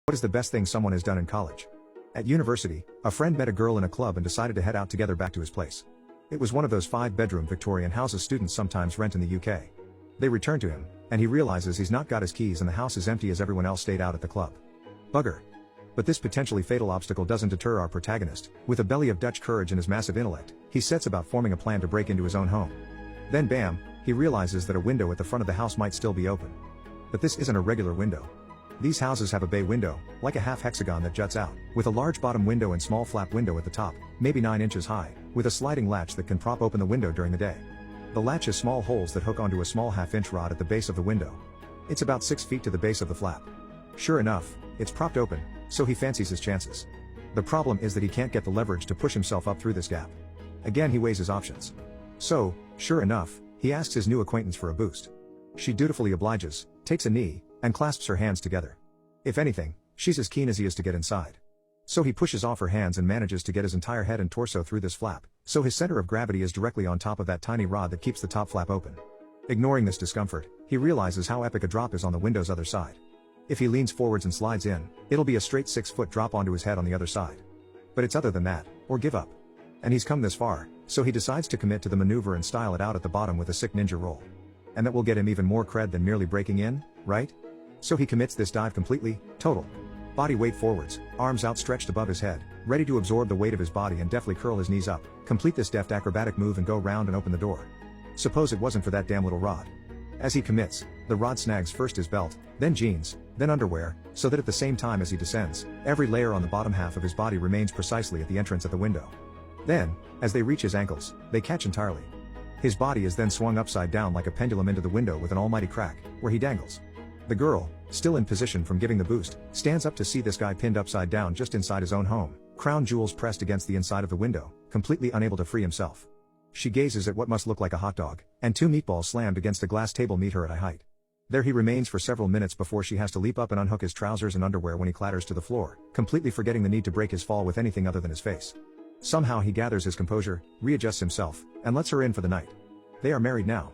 What is the best thing someone has done in college? At university, a friend met a girl in a club and decided to head out together back to his place. It was one of those 5-bedroom Victorian houses students sometimes rent in the UK. They return to him, and he realizes he's not got his keys and the house is empty as everyone else stayed out at the club. Bugger. But this potentially fatal obstacle doesn't deter our protagonist. With a belly of Dutch courage and his massive intellect, he sets about forming a plan to break into his own home. Then bam, he realizes that a window at the front of the house might still be open. But this isn't a regular window. These houses have a bay window, like a half hexagon that juts out, with a large bottom window and small flap window at the top, maybe 9 inches high, with a sliding latch that can prop open the window during the day. The latch has small holes that hook onto a small half-inch rod at the base of the window. It's about 6 feet to the base of the flap. Sure enough, it's propped open, so he fancies his chances. The problem is that he can't get the leverage to push himself up through this gap. Again he weighs his options. So, sure enough, he asks his new acquaintance for a boost. She dutifully obliges, takes a knee, and clasps her hands together. If anything, she's as keen as he is to get inside. So he pushes off her hands and manages to get his entire head and torso through this flap, so his center of gravity is directly on top of that tiny rod that keeps the top flap open. Ignoring this discomfort, he realizes how epic a drop is on the window's other side. If he leans forwards and slides in, it'll be a straight 6-foot drop onto his head on the other side. But it's other than that, or give up. And he's come this far, so he decides to commit to the maneuver and style it out at the bottom with a sick ninja roll. And that will get him even more cred than merely breaking in, right? So he commits this dive completely, total. Body weight forwards, arms outstretched above his head, ready to absorb the weight of his body and deftly curl his knees up, complete this deft acrobatic move and go round and open the door. Suppose it wasn't for that damn little rod. As he commits, the rod snags first his belt, then jeans, then underwear, so that at the same time as he descends, every layer on the bottom half of his body remains precisely at the entrance at the window. Then, as they reach his ankles, they catch entirely. His body is then swung upside down like a pendulum into the window with an almighty crack, where he dangles. The girl, still in position from giving the boost, stands up to see this guy pinned upside down just inside his own home, crown jewels pressed against the inside of the window, completely unable to free himself. She gazes at what must look like a hot dog, and 2 meatballs slammed against a glass table meet her at eye height. There he remains for several minutes before she has to leap up and unhook his trousers and underwear when he clatters to the floor, completely forgetting the need to break his fall with anything other than his face. Somehow he gathers his composure, readjusts himself, and lets her in for the night. They are married now.